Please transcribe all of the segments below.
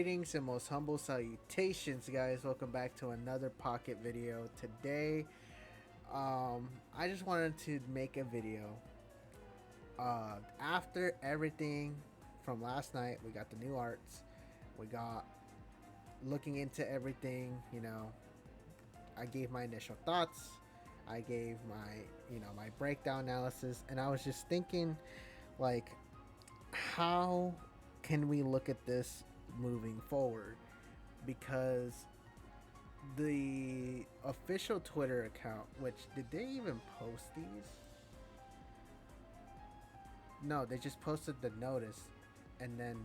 Greetings and most humble salutations, guys. Welcome back to another Pocket video. Today, I just wanted to make a video. After everything from last night, we got the new arts. We got looking into everything. I gave my initial thoughts. I gave my breakdown analysis, and I was just thinking, like, how can we look at this moving forward? Because the official Twitter account, which did they even post these? No, they just posted the notice, and then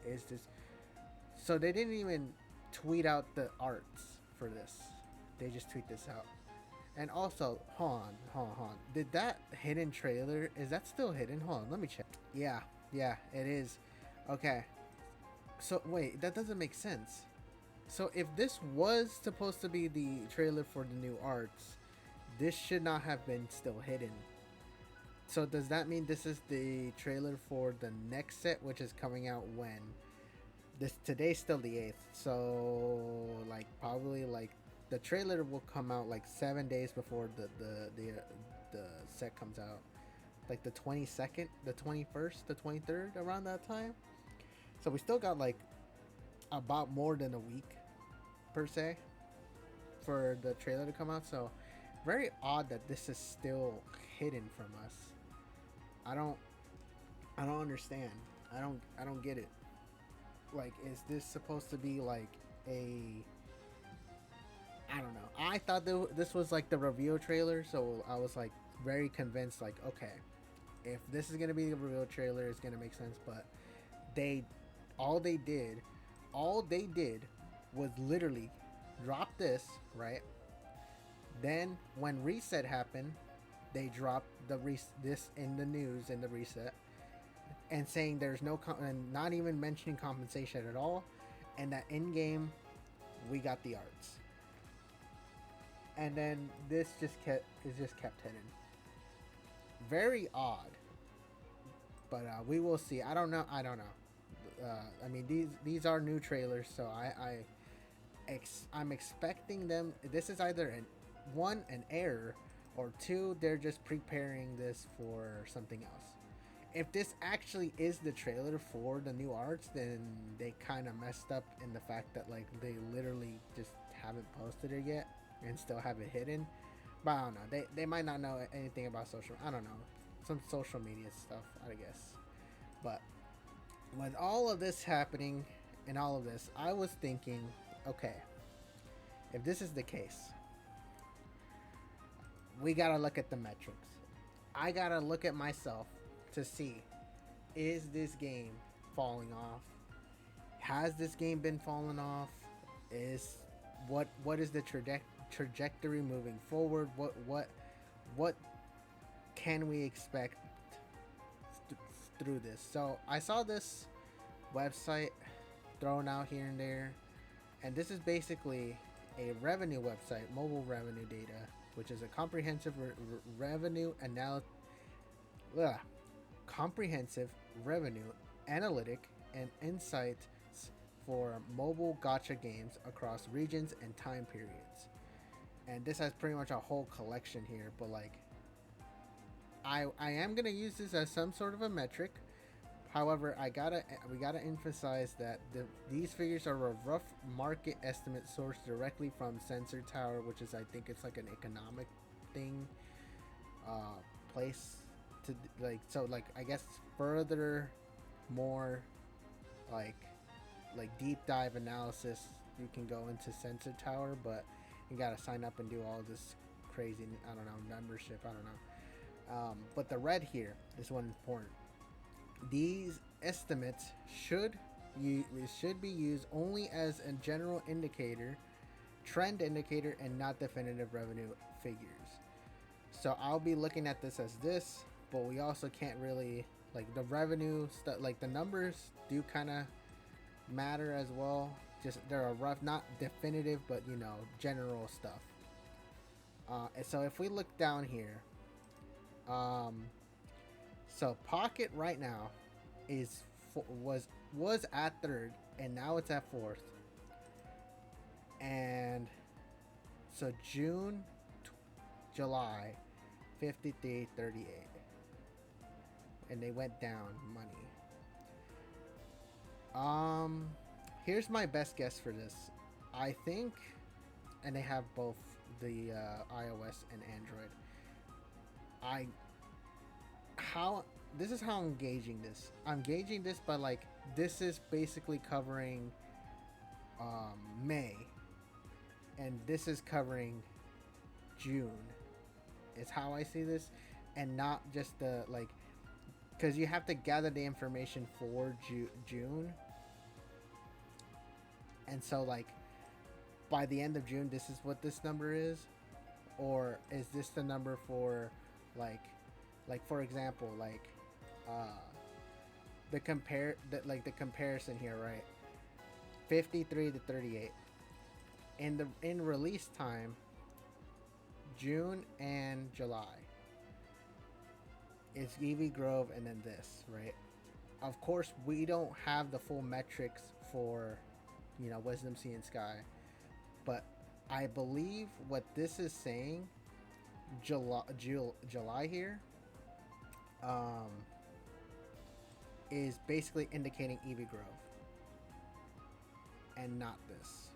is this? So they didn't even tweet out the arts for this. They just tweet this out. And also, hold on. Did that hidden trailer, is that still hidden? Hold on, let me check. Yeah, it is. Okay. So, wait, that doesn't make sense. So, if this was supposed to be the trailer for the new arts, this should not have been still hidden. So, does that mean this is the trailer for the next set, which is coming out when? Today's still the 8th. So, like, probably, like, the trailer will come out like 7 days before the set comes out, like the 22nd, the 21st, the 23rd, around that time. So we still got like about more than a week per se for the trailer to come out. So very odd that this is still hidden from us. I don't understand. I don't get it. Like, is this supposed to be like I don't know. I thought this was like the reveal trailer, so I was like very convinced, like, okay, if this is gonna be the reveal trailer, it's gonna make sense. But all they did was literally drop this, right? Then when reset happened, they dropped this in the news in the reset, and saying there's no and not even mentioning compensation at all, and that in game we got the arts. And then this is just kept hidden. Very odd, but we will see. I don't know. I mean, these are new trailers, so I'm expecting them. This is either an error, or two, they're just preparing this for something else. If this actually is the trailer for the new arts, then they kind of messed up in the fact that, like, they literally just haven't posted it yet and still have it hidden. But I don't know. They might not know anything about social. I don't know. Some social media stuff, I guess. But with all of this happening and all of this, I was thinking, okay, if this is the case, we gotta look at the metrics. I gotta look at myself to see, is this game falling off? Has this game been falling off? What is the trajectory moving forward? What can we expect through this? So I saw this website thrown out here and there, and this is basically a revenue website, mobile revenue data, which is a comprehensive revenue analytic and insights for mobile gacha games across regions and time periods. And this has pretty much a whole collection here, but like, I am gonna use this as some sort of a metric. However, we gotta emphasize that these figures are a rough market estimate sourced directly from Sensor Tower, which is, I think it's like an economic thing, place to, like, so, like, I guess further more like deep dive analysis, you can go into Sensor Tower, but you gotta sign up and do all this crazy, I don't know, membership, I don't know. But the red here is one important. These estimates should be used only as a general indicator, trend indicator, and not definitive revenue figures. So I'll be looking at this as this, but we also can't really, like, the revenue stuff, like the numbers do kind of matter as well. Just, they're a rough, not definitive, but general stuff. And so if we look down here, so Pocket right now was was at third, and now it's at fourth. And so June, July, 53.38, and they went down money. Here's my best guess for this. I think, and they have both the iOS and Android. This is how I'm gauging this. I'm gauging this by like this is basically covering May, and this is covering June. Is how I see this, and not just the like, because you have to gather the information for June, and so like by the end of June, this is what this number is, or is this the number for like for example the comparison here, right? 53 to 38 in release time, June and July. It's Eevee Grove and then this, right? Of course, we don't have the full metrics for, Wisdom Sea and Sky, but I believe what this is saying, July here, is basically indicating Eevee Grove and not this,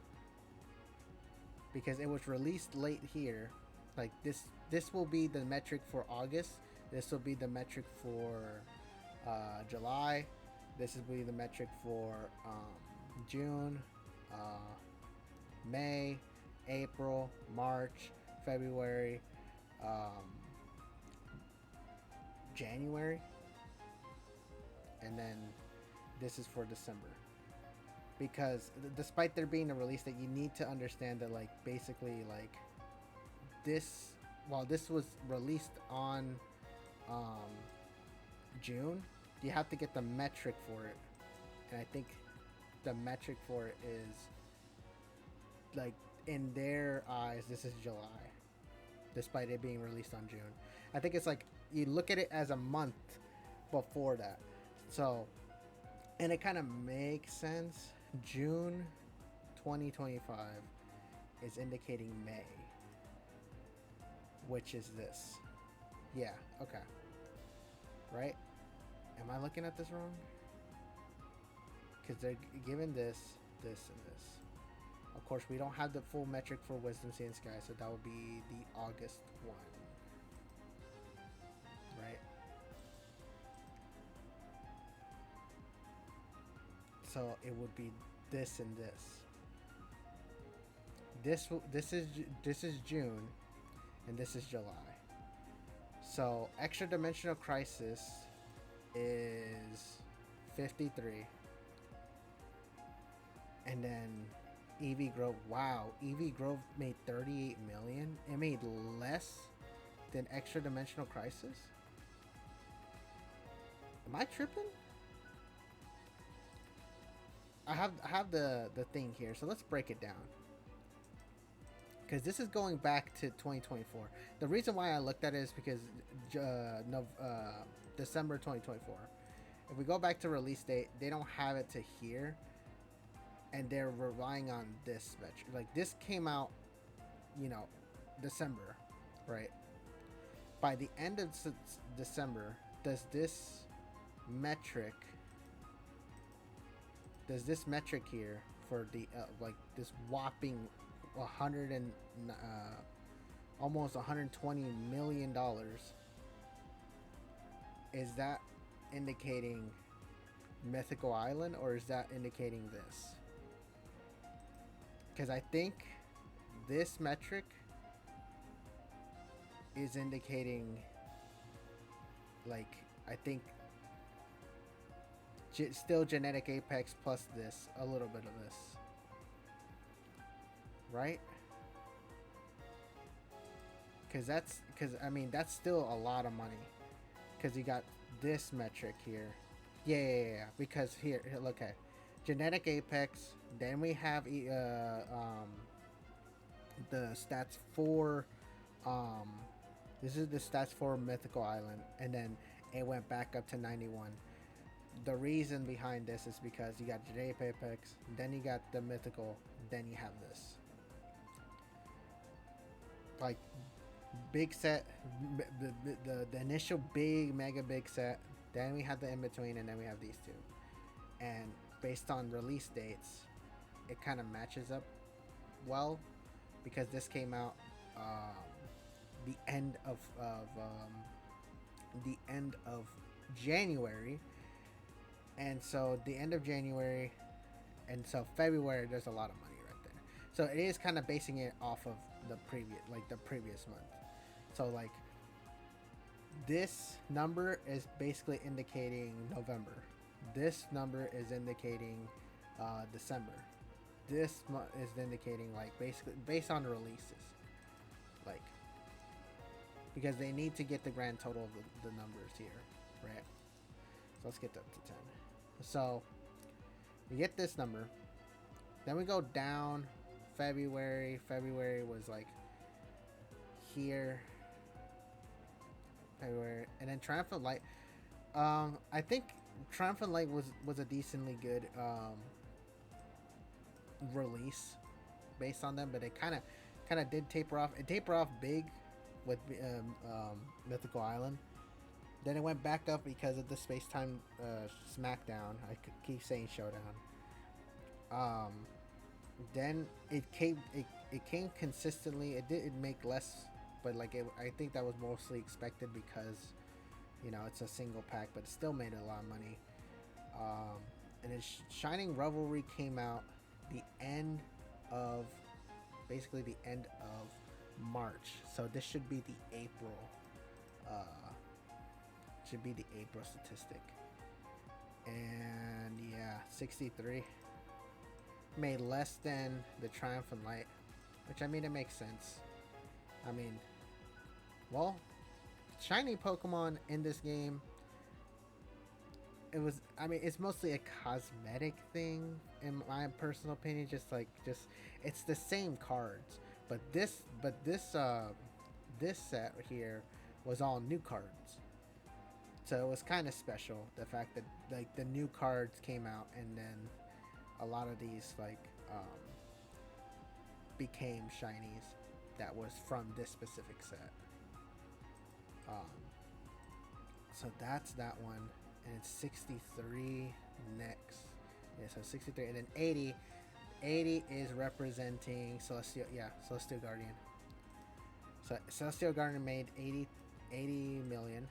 because it was released late here. Like this will be the metric for August. This will be the metric for July. This will be the metric for June, May, April, March, February, January, and then this is for December. Because despite there being a release, that you need to understand that like basically like this, while this was released on June, you have to get the metric for it, and I think the metric for it is like in their eyes this is July, despite it being released on June. I think it's like you look at it as a month before that, so, and it kind of makes sense. June 2025 is indicating May, which is this. Yeah, okay. Right? Am I looking at this wrong? Because they're given this, this, and this. Of course, we don't have the full metric for Wisdom Sea and Sky, so that would be the August one. Right? So it would be this and this. This is June, and this is July. So Extra Dimensional Crisis is 53, and then Eevee Grove. Wow, Eevee Grove made 38 million. It made less than Extra Dimensional Crisis. Am I tripping? I have the thing here, so let's break it down, because this is going back to 2024. The reason why I looked at it is because December 2024. If we go back to release date, they don't have it to here, and they're relying on this metric. Like this came out, December, right? By the end of December, does this metric here for the like this whopping 100 and almost 120 million dollars, is that indicating Mythical Island, or is that indicating this? Because I think this metric is indicating, like, I think still Genetic Apex plus this, a little bit of this, right? Because I mean that's still a lot of money, because you got this metric here. Yeah. Because here, look at Genetic Apex. Then we have the stats for this is the stats for Mythical Island, and then it went back up to 91. the reason behind this is because you got Jade Apex, then you got the mythical, then you have this. Like, big set, the initial big, mega big set, then we have the in between, and then we have these two. And based on release dates, it kind of matches up well because this came out the end of January, and so the end of January, and so February there's a lot of money right there. So it is kind of basing it off of the previous month. So like this number is basically indicating November. This number is indicating December. This is indicating like basically based on the releases, like because they need to get the grand total of the numbers here, right? So let's get up to 10. So we get this number, then we go down. February was like here. February, and then Triumphant Light. I think Triumphant Light was a decently good release based on them, but it kind of did taper off. It tapered off big with Mythical Island. Then it went back up because of the Space Time Smackdown. I could keep saying Showdown. Then it came consistently. It did make less, but like I think that was mostly expected because it's a single pack, but it still made a lot of money. And then Shining Revelry came out basically the end of March. So this should be the April. Statistic. And yeah, 63 made less than the Triumphant Light, which I mean it makes sense. I mean, well, shiny Pokemon in this game, it's mostly a cosmetic thing in my personal opinion. Just it's the same cards, but this set here was all new cards, so it was kind of special. The fact that like the new cards came out, and then a lot of these became shinies that was from this specific set. So that's that one, and it's 63 next. Yeah, so 63, and then 80 is representing Celestial Guardian. So Celestial Guardian made 80 million.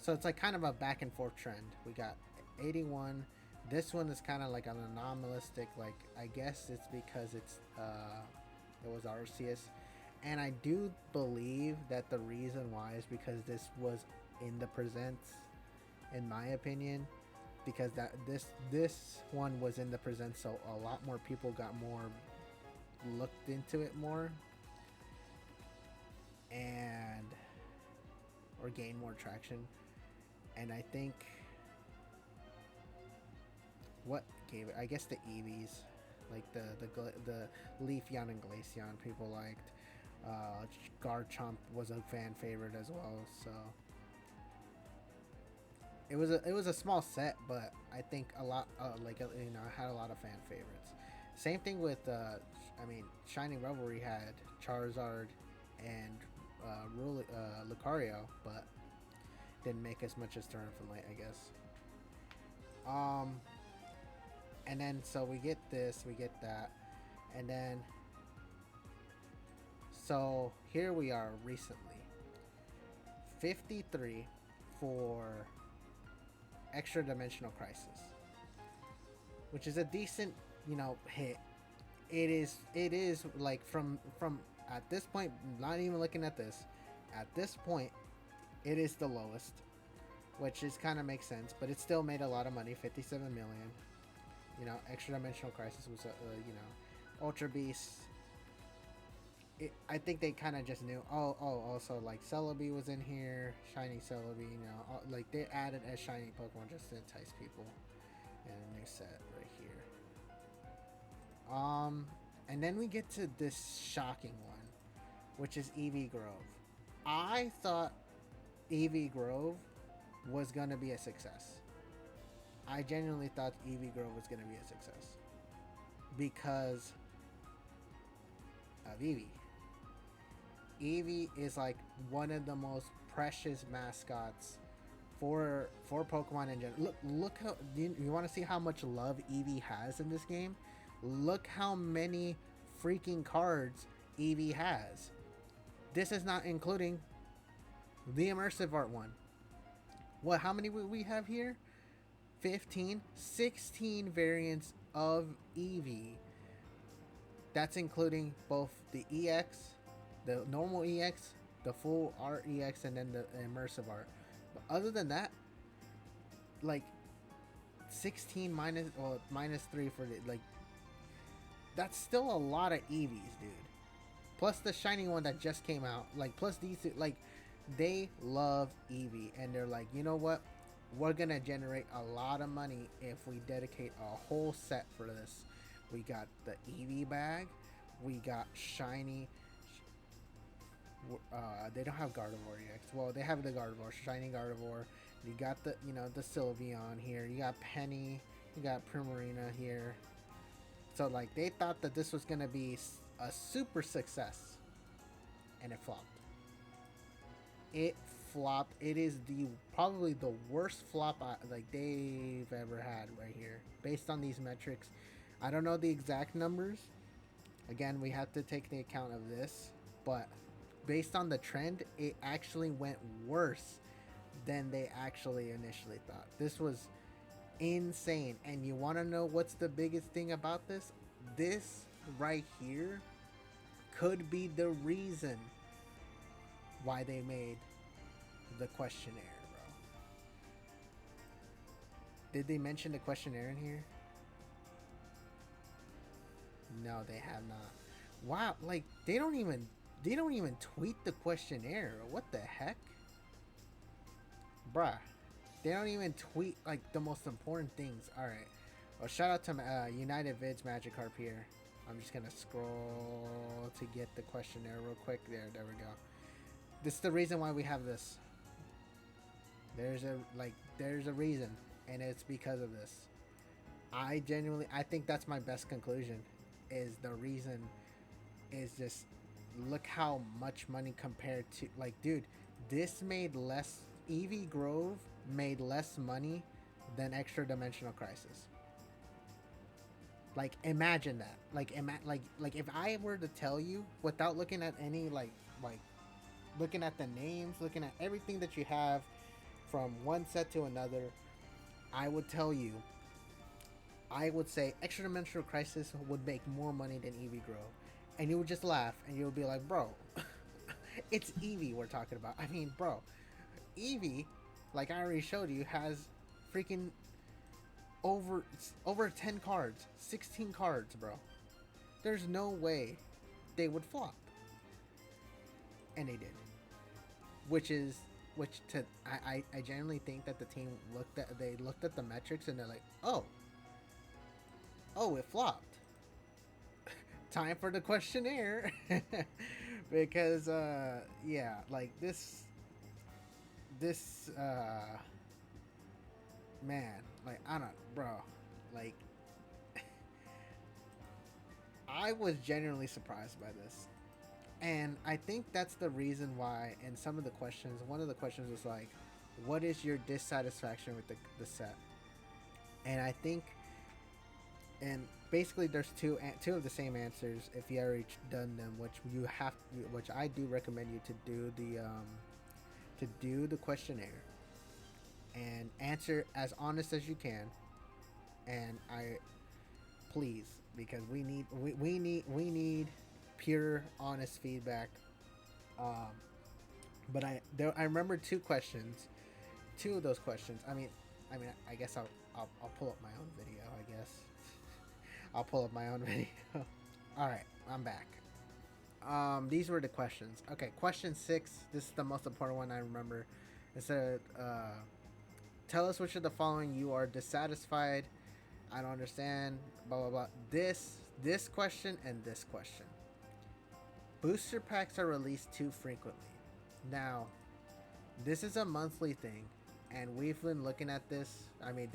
So it's like kind of a back and forth trend. We got 81. This one is kind of like an anomalistic. Like I guess it's because it was Arceus, and I do believe that the reason why is because this was in the presents, in my opinion, because this one was in the presents, so a lot more people got more looked into it more, and or gained more traction. And I think what gave it, I guess the Eevees, like the Leafeon and Glaceon people liked. Garchomp was a fan favorite as well, so it was a small set, but I think a lot had a lot of fan favorites. Same thing with Shining Revelry had Charizard and Lucario, but didn't make as much as Triumphant Light, I guess. And then so we get this, we get that, and then so here we are recently, 53 for Extra Dimensional Crisis, which is a decent hit. It is like from at this point, not even looking at this, at this point it is the lowest, which is kind of makes sense, but it still made a lot of money, 57 million. Extra Dimensional Crisis was Ultra Beast. I think they kind of just knew. Also like Celebi was in here, shiny Celebi. Like they added a shiny Pokemon just to entice people. And a new set right here. And then we get to this shocking one, which is Eevee Grove. I thought Eevee Grove was gonna be a success. I genuinely thought Eevee Grove was gonna be a success because of Eevee. Eevee is like one of the most precious mascots for Pokemon in general. Look how you want to see how much love Eevee has in this game. Look how many freaking cards Eevee has. This is not including the immersive art one. What? How many we have here? 15, 16 variants of Eevee. That's including both the EX, the normal EX, the full art EX, and then the immersive art. But other than that, like 16 minus, well, -3 for the, like, that's still a lot of Eevees, dude. Plus the shiny one that just came out. Like, plus these, like, they love Eevee, and they're like, you know what? We're gonna generate a lot of money if we dedicate a whole set for this. We got the Eevee bag. We got shiny. They don't have Gardevoir EX. Well, they have the Gardevoir, shiny Gardevoir. You got the, the Sylveon here. You got Penny. You got Primarina here. So, like, they thought that this was gonna be a super success, and it flopped. It flopped. It is probably the worst flop like they've ever had right here, based on these metrics. I don't know the exact numbers. Again, we have to take the account of this, but based on the trend, it actually went worse than they actually initially thought. This was insane. And you want to know what's the biggest thing about this? This right here could be the reason why they made the questionnaire, bro. Did they mention the questionnaire in here? No, they have not. Wow, like they don't even tweet the questionnaire. What the heck? Bruh. They don't even tweet like the most important things. Alright. Well, shout out to United Vids Magikarp here. I'm just gonna scroll to get the questionnaire real quick. There we go. This is the reason why we have this. There's a reason, and it's because of this. I think that's my best conclusion. Is the reason is just look how much money compared to, like, dude, this made less. Eevee Grove made less money than Extra Dimensional Crisis. Like, imagine that. Like if I were to tell you without looking at any like looking at the names, looking at everything that you have from one set to another, I would tell you, I would say Extra Dimensional Crisis would make more money than Eevee Grove. And you would just laugh and you would be like, bro, it's Eevee we're talking about. I mean, bro, Eevee, like I already showed you, has freaking over 10 cards, 16 cards, bro. There's no way they would flop. And they did. I genuinely think that the team looked at the metrics and they're like, oh, it flopped. Time for the questionnaire. Because yeah, like this man, like, I don't, bro, like I was genuinely surprised by this. And I think that's the reason why in some of the questions, one of the questions was like, what is your dissatisfaction with the set? And I think, and basically there's two of the same answers if you already done them, which I do recommend you to do the questionnaire and answer as honest as you can. And please, because we need pure honest feedback. But I remember two of those questions. I mean I guess I'll pull up my own video. I guess I'll pull up my own video. All right, I'm back. These were the questions. Okay, question 6. This is the most important one I remember. It said, tell us which of the following you are dissatisfied. I don't understand. Blah blah blah. This question and this question. Booster packs are released too frequently. Now, this is a monthly thing, and we've been looking at this. I mean,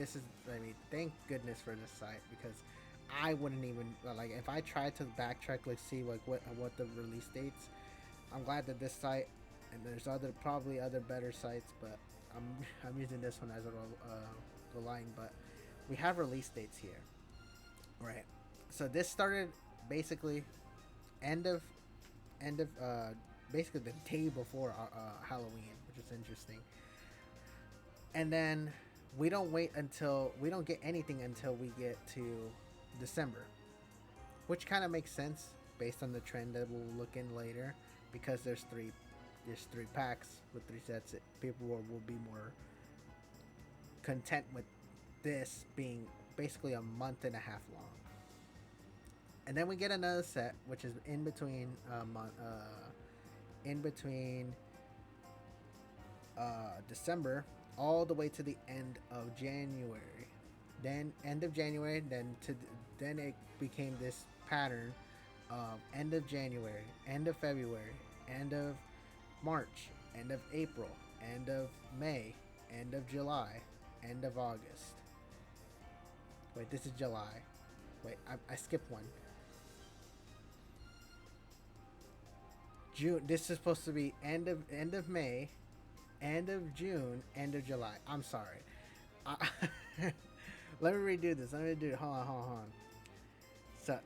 thank goodness for this site, because I wouldn't even like if I tried to backtrack, like see like what the release dates. I'm glad that this site, and there's probably other better sites, but I'm I'm using this one as a relying. But we have release dates here, right? So this started basically end of end of basically the day before Halloween, which is interesting. And then we don't get anything until we get to December, which kind of makes sense based on the trend that we'll look in later, because there's three packs with three sets. People will be more content with this being basically a month and a half long. And then we get another set, which is in between in between December all the way to the end of January. Then end of January, then it became this pattern of end of January, end of February, end of March, end of April, end of May, end of July, end of August. Wait, this is July. Wait, I skipped one. June. This is supposed to be end of May, end of June, end of July. I'm sorry. I, let me redo this. Let me do it. Hold on. So,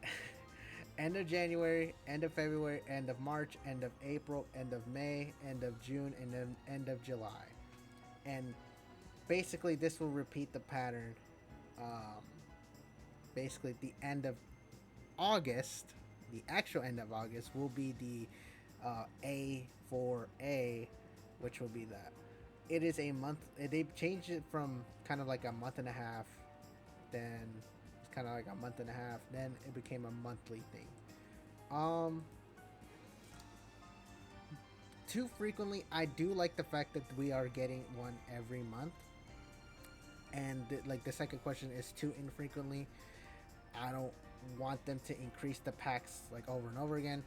end of January, end of February, end of March, end of April, end of May, end of June, and then end of July. And basically, this will repeat the pattern. Basically, the end of August, the actual end of August, will be the A4A, which will be that. It is a month. They changed it from kind of like a month and a half, then it's kind of like a month and a half, then it became a monthly thing. Um, Too frequently, I do like the fact that we are getting one every month. And like the second question is too infrequently. I don't want them to increase the packs like over and over again.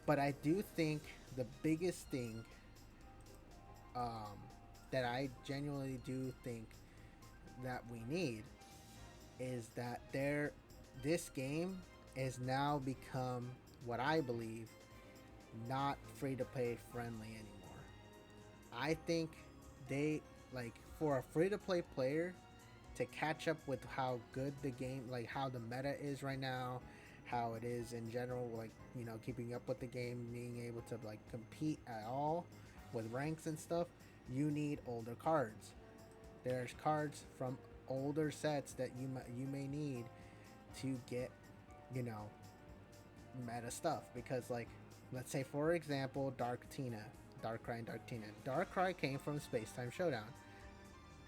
But I do think the biggest thing that I genuinely do think that we need is that this game is now become what I believe not free to play friendly anymore. I think they like for a free to play player to catch up with how good the game, like how the meta is right now, how it is in general, like keeping up with the game, being able to like compete at all with ranks and stuff, you need older cards. There's cards from older sets that you may need to get meta stuff, because like let's say for example Darkrai and Dark Tina. Darkrai came from Space Time Showdown,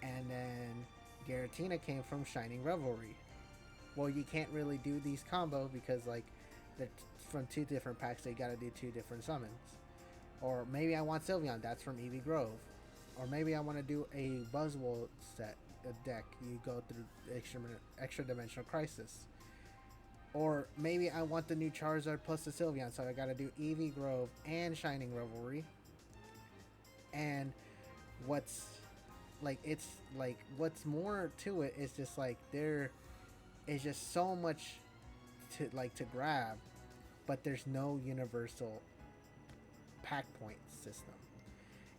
and then Giratina came from Shining Revelry. Well, you can't really do these combo because like they're from two different packs, so you gotta do two different summons. Or maybe I want Sylveon, that's from Eevee Grove. Or maybe I want to do a Buzzwole set, a deck, you go through extra dimensional crisis. Or maybe I want the new Charizard plus the Sylveon, so I gotta do Eevee Grove and Shining Revelry. And what's what's more to it is just like there is just so much to grab, but there's no universal pack point system.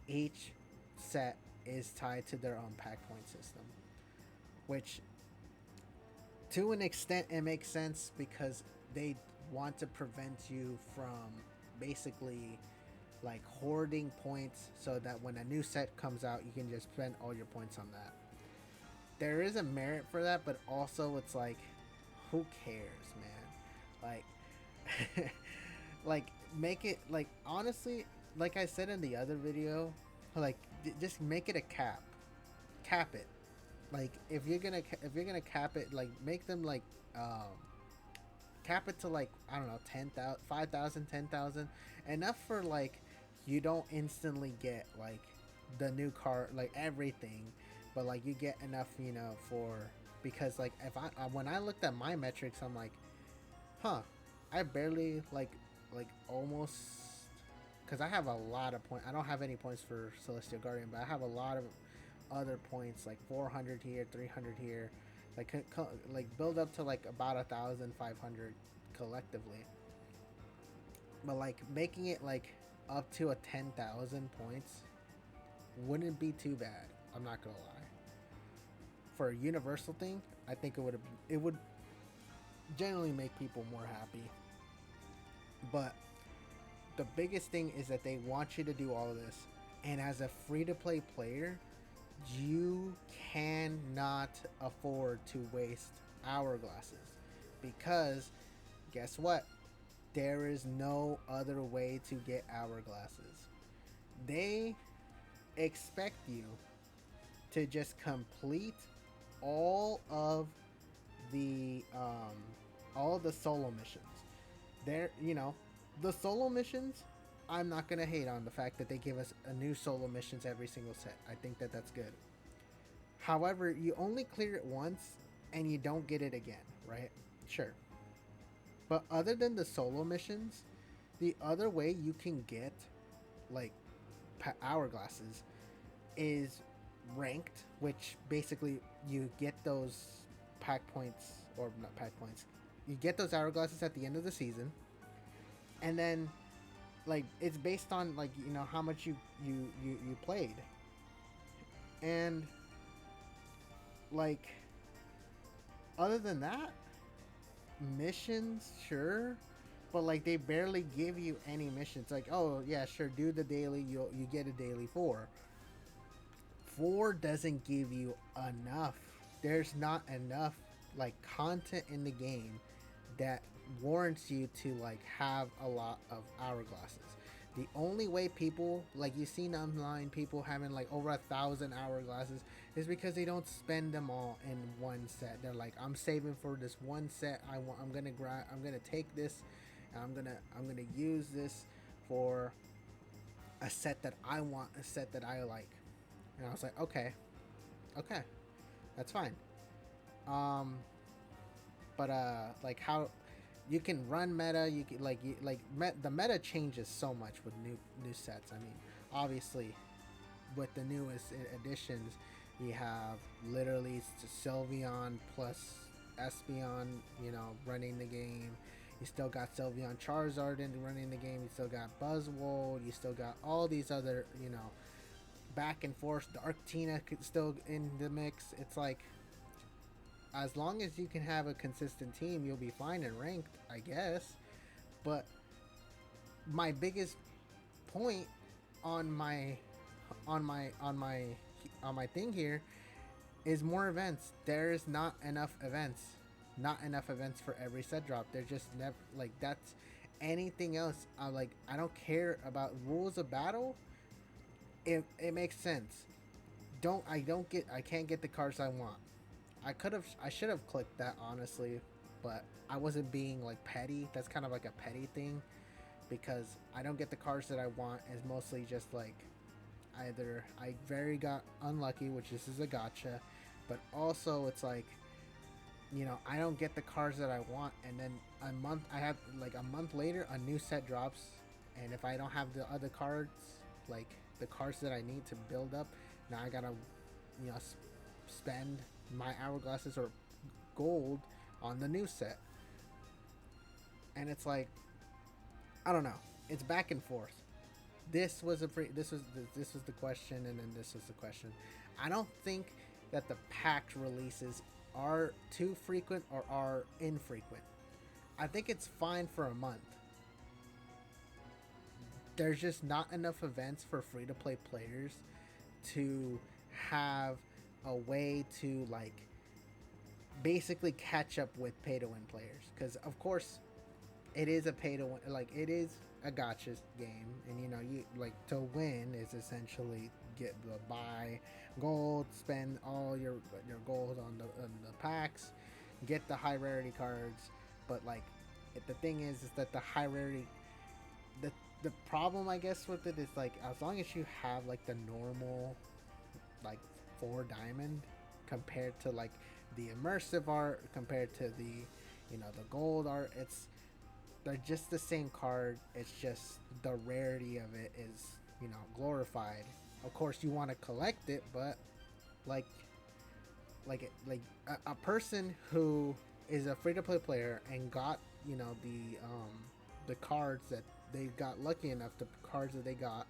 Each set is tied to their own pack point system, which to an extent it makes sense because they want to prevent you from basically like hoarding points, so that when a new set comes out you can just spend all your points on that. There is a merit for that, but also it's like, who cares, man? Like like make it like, honestly, like I said in the other video, like just make it a cap it. Like if you're gonna cap it, like make them like cap it to like, I don't know, 10,000, 5,000, 10,000, enough for like you don't instantly get like the new car, like everything, but like you get enough, for, because like if I when I looked at my metrics, I'm like, I barely like almost, because I have a lot of points. I don't have any points for Celestial Guardian, but I have a lot of other points like 400 here, 300 here, like build up to like about 1,500 collectively. But like making it like up to a 10,000 points wouldn't be too bad. I'm not gonna lie. For a universal thing, I think it would generally make people more happy. But the biggest thing is that they want you to do all of this, and as a free to play player, you cannot afford to waste hourglasses because guess what? There is no other way to get hourglasses. They expect you to just complete all of the solo missions. There, the solo missions. I'm not gonna hate on the fact that they give us a new solo missions every single set. I think that that's good. However, you only clear it once and you don't get it again, right? Sure. But other than the solo missions, the other way you can get like hourglasses is ranked, which basically you get those pack points, or not pack points. You get those hourglasses at the end of the season, and then like it's based on like how much you played, and like other than that, missions sure, but like they barely give you any missions. Like, oh yeah, sure, do the daily, you get a daily 4 doesn't give you enough. There's not enough like content in the game that warrants you to like have a lot of hourglasses. The only way people, like you've seen online people having like over 1,000 hourglasses, is because they don't spend them all in one set. They're like, I'm saving for this one set. I'm gonna take this, and I'm gonna use this for a set that I want, a set that I like. And I was like, okay, that's fine. Um, but like how you can run meta, you can the meta changes so much with new sets. I mean, obviously, with the newest additions, you have literally Sylveon plus Espeon, running the game. You still got Sylveon Charizard running the game. You still got Buzzwole. You still got all these other, back and forth. The Arctina still in the mix. It's like, as long as you can have a consistent team, you'll be fine and ranked, I guess. But my biggest point on my thing here is more events. There is not enough events. Not enough events for every set drop. They're just never like that's anything else. I don't care about rules of battle. It makes sense. I can't get the cards I want. I should have clicked that honestly, but I wasn't being like petty. That's kind of like a petty thing because I don't get the cards that I want. Is mostly just like either I very got unlucky, which this is a gotcha, but also it's like I don't get the cards that I want, and then a month later a new set drops, and if I don't have the other cards, like the cards that I need to build up, now I gotta spend my hourglasses or gold on the new set, and it's like I don't know. It's back and forth. This was the question, and then this was the question. I don't think that the pack releases are too frequent or are infrequent. I think it's fine for a month. There's just not enough events for free to play players to have a way to like basically catch up with pay to win players, because of course it is a pay to win, like it is a gotcha game, and you like to win is essentially get the buy gold, spend all your gold on the packs, get the high rarity cards. But like the thing is that the high rarity, the problem I guess with it is like as long as you have like the normal like 4 diamond compared to like the immersive art, compared to the the gold art, they're just the same card. It's just the rarity of it is glorified. Of course you want to collect it, but like a person who is a free to play player and got the cards that they got lucky enough, the cards that they got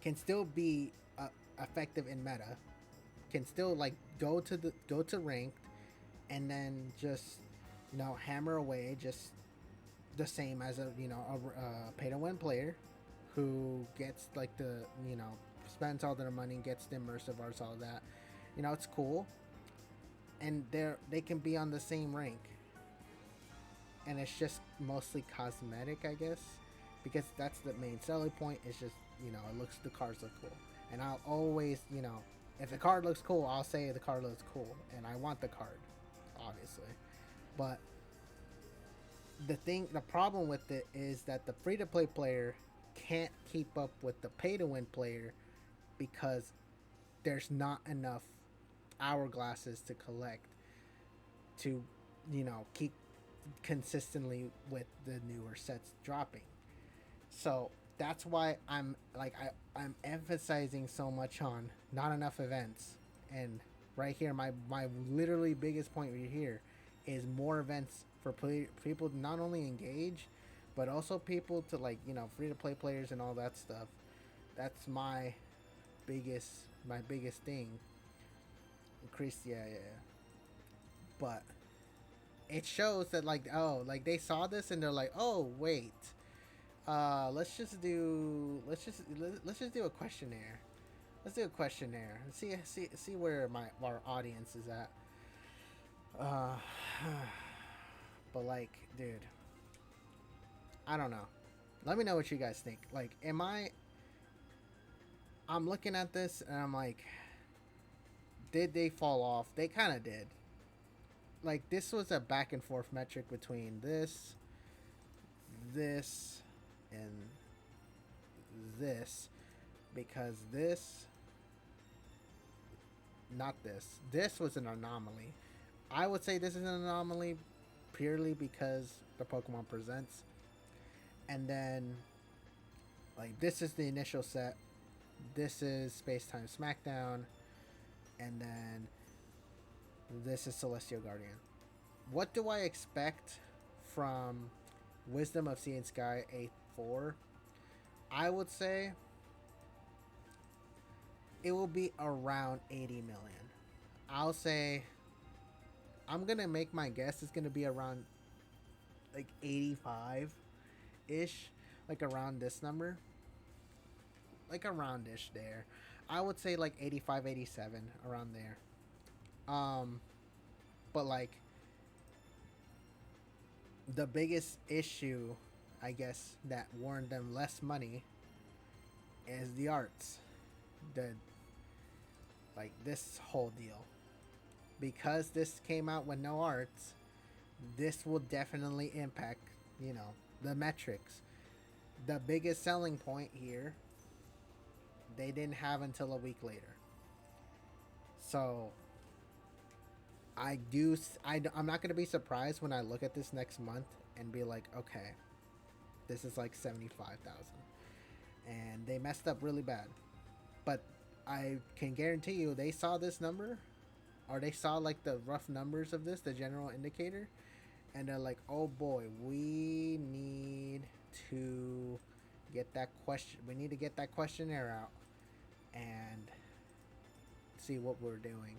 can still be effective in meta, can still like go to ranked and then just hammer away just the same as a pay to win player who gets like the spends all their money, gets the immersive arts, all that. It's cool, and they can be on the same rank, and it's just mostly cosmetic, I guess, because that's the main selling point. It's just the cards look cool, and I'll always if the card looks cool, I'll say the card looks cool, and I want the card, obviously, but the problem with it is that the free to play player can't keep up with the pay to win player because there's not enough hourglasses to collect to keep consistently with the newer sets dropping. So that's why I'm emphasizing so much on not enough events. And right here, my literally biggest point right here is more events for people to not only engage, but also people to free to play players and all that stuff. That's biggest my biggest thing. Increase, yeah. But it shows that they saw this and they're like, oh wait, let's just do a questionnaire. Let's do a questionnaire. See where our audience is at. Uh, but dude, I don't know. Let me know what you guys think. I'm looking at this and I'm like, did they fall off? They kind of did. This was a back and forth metric between this, and this, because not this. This was an anomaly. I would say this is an anomaly purely because the Pokemon Presents. And then, this is the initial set. This is Space Time Smackdown. And then, this is Celestial Guardian. What do I expect from Wisdom of Sea and Sky 8-4? I would say it will be around 80 million. I'll say I'm going to make my guess it's going to be around 85 ish, around this number. Around ish there. I would say 85, 87, around there. But the biggest issue, I guess, that warned them less money is the arts. This whole deal. Because this came out with no arts, this will definitely impact, the metrics. The biggest selling point here, they didn't have until a week later. So I'm not going to be surprised when I look at this next month and be like, okay, this is 75,000. And they messed up really bad. But I can guarantee you they saw this number, or they saw the rough numbers of this, the general indicator, and they're like, oh boy, we need to get that questionnaire out and see what we're doing.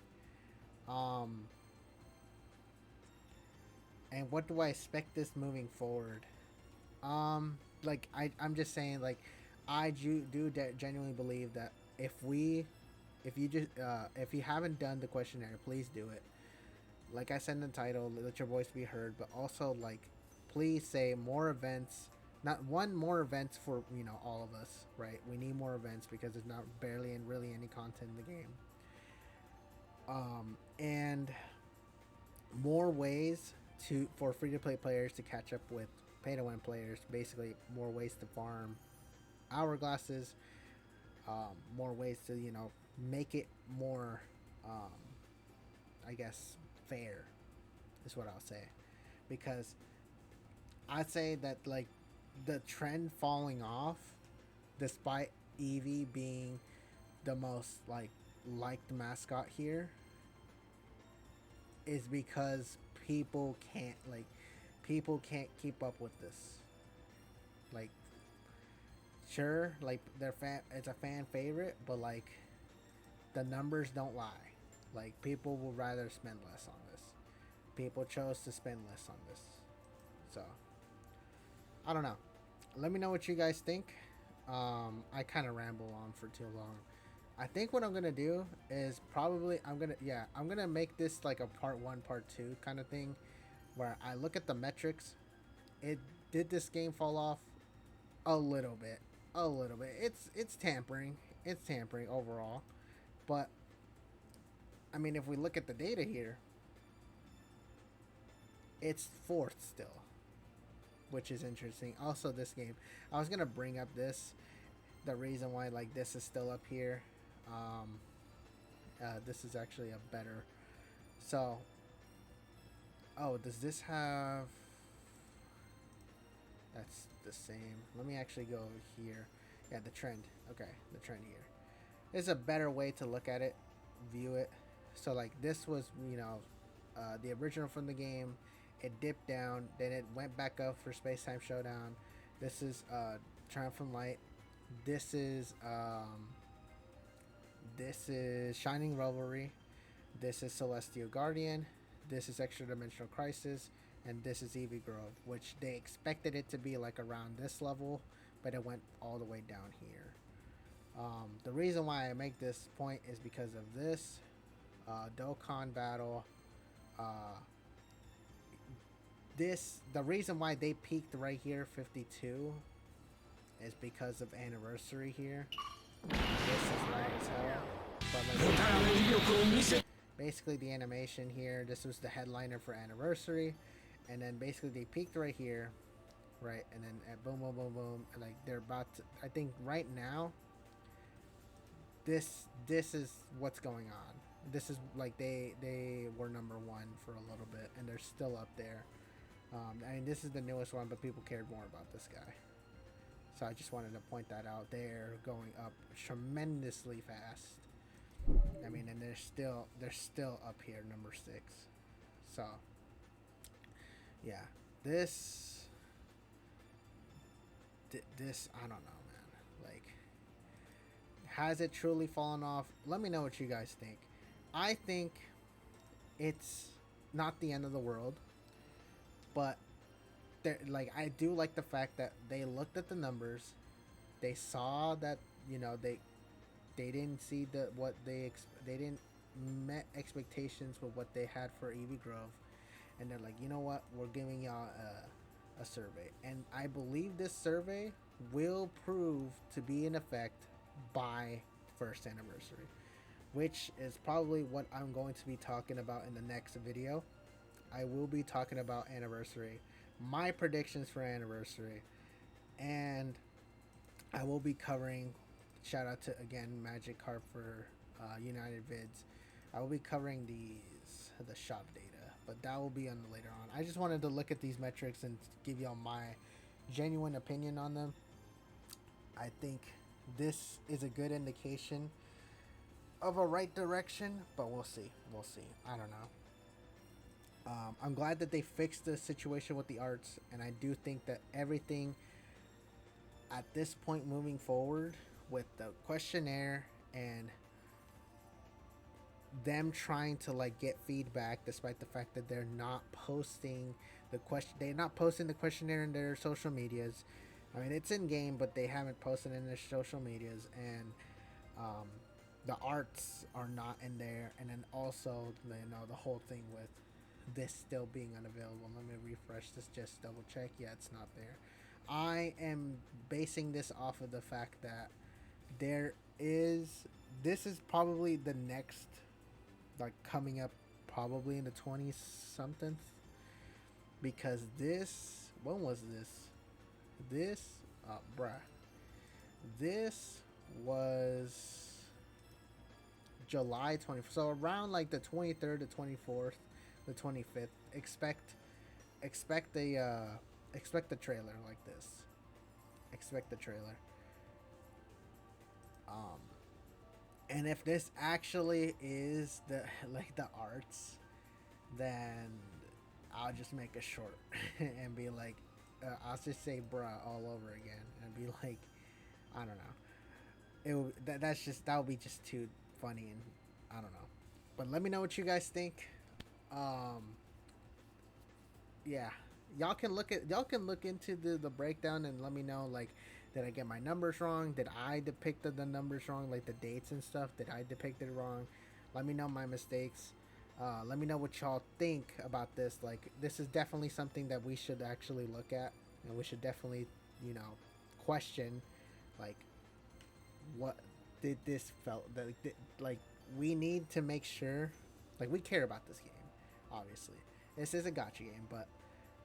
And what do I expect this moving forward? I'm just saying, I do genuinely believe that if you haven't done the questionnaire, please do it. Like I said in the title, let your voice be heard, but also please say more events. Not one more events for all of us, right? We need more events because there's not barely and really any content in the game. And more ways for free to play players to catch up with pay to win players. Basically, more ways to farm hourglasses. More ways to make it more, I guess, fair is what I'll say, because I'd say that the trend falling off, despite Eevee being the most like liked mascot here is because people can't keep up with this. Like, sure, like it's a fan favorite, but like the numbers don't lie. Like, people will rather spend less on this. People chose to spend less on this. So I don't know. Let me know what you guys think. I kind of ramble on for too long. I think what I'm gonna do is probably I'm gonna make this like a part one, part two kind of thing, where I look at the metrics. It did this game fall off a little bit, a little bit. It's tampering. It's tampering overall, but I mean, if we look at the data here, it's fourth still, which is interesting. Also, this game, I was gonna bring up this, the reason why like this is still up here. Um, this is actually a better. So, oh, does this have? That's the same. Let me actually go here. Yeah, the trend. Okay, the trend here. There's a better way to look at it, view it. So like this was, the original from the game. It dipped down, then it went back up for Space Time Showdown. This is Triumphant Light. This is Shining Revelry. This is Celestial Guardian. This is Extra Dimensional Crisis, and this is Eevee Grove, which they expected it to be like around this level, but it went all the way down here. The reason why I make this point is because of this Dokkan battle. The reason why they peaked right here, 52, is because of anniversary here. This is loud as hell. But like, basically the animation here, this was the headliner for anniversary, and then basically they peaked right here, right, and then at boom, boom, boom, boom, and like they're about to. I think right now, this is what's going on. This is like they were number one for a little bit, and they're still up there. I mean, this is the newest one, but people cared more about this guy. So I just wanted to point that out. They're going up tremendously fast. I mean, and they're still up here, number 6. So yeah, this I don't know, man. Like, has it truly fallen off? Let me know what you guys think. I think it's not the end of the world, but like, I do like the fact that they looked at the numbers, they saw that they didn't see they didn't met expectations with what they had for Eevee Grove, and they're like, you know what, we're giving y'all a survey, and I believe this survey will prove to be in effect by first anniversary, which is probably what I'm going to be talking about in the next video. I will be talking about anniversary, my predictions for anniversary, and I will be covering, shout out to again Magic Carp for United Vids. I will be covering the shop data, but that will be on the later on. I just wanted to look at these metrics and give y'all my genuine opinion on them. I think this is a good indication of a right direction, but we'll see. I don't know. I'm glad that they fixed the situation with the arts, and I do think that everything at this point moving forward with the questionnaire and them trying to like get feedback, despite the fact that they're not posting the questionnaire in their social medias. I mean, it's in game, but they haven't posted in their social medias, and the arts are not in there, and then also the whole thing with this still being unavailable. Let me refresh this, just double check. Yeah, it's not there. I am basing this off of the fact that this is probably the next, like, coming up probably in the 20 something, because when was this this was July 20th, so around like the 23rd, the 24th, the 25th. Expect the trailer like this. Expect the trailer. And if this actually is the like the arts, then I'll just make a short and be like, I'll just say bruh all over again and be like, I don't know. That would be just too funny and I don't know. But let me know what you guys think. Um, yeah, y'all can look into the breakdown and let me know like, did I get my numbers wrong? Did I depict the numbers wrong, like the dates and stuff? Did I depict it wrong? Let me know my mistakes. Let me know what y'all think about this. Like, this is definitely something that we should actually look at, and we should definitely, you know, question, like, what did this felt like we need to make sure, like, we care about this game. Obviously, this is a gotcha game, but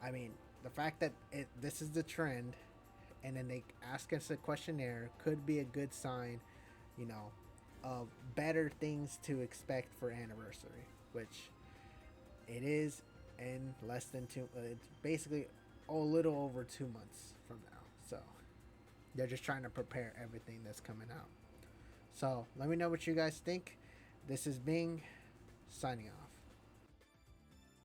I mean, the fact that this is the trend, and then they ask us a questionnaire could be a good sign, you know, of better things to expect for anniversary, which it is in less than two. It's basically a little over 2 months from now. So they're just trying to prepare everything that's coming out. So let me know what you guys think. This is Bing signing off.